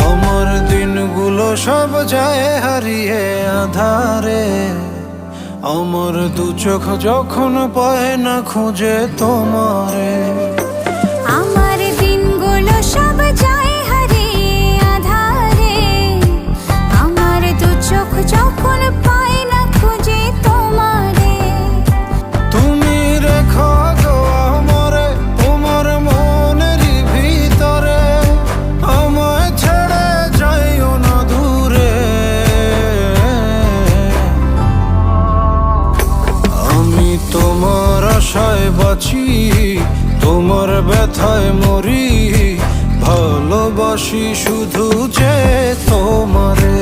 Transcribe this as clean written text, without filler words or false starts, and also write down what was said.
আমার দিনগুলো সব যায় হারিয়ে আধারে, আমার দু চোখ যখন পায় না খুঁজে তোমারে। আমার দিনগুলো সব যায় হারিয়ে আঁধারে, আমার দু চোখ যখন পায় না খুঁজে তোমারে। তুমি রেখো গো আমারে তোমার মনেরই ভিতরে, আমায় ছেড়ে যাইও না দূরে। আমি তোমার আশায় বাঁচি, তোমার ব্যথায় মরি, ভালোবাসি শুধু যে তোমারে।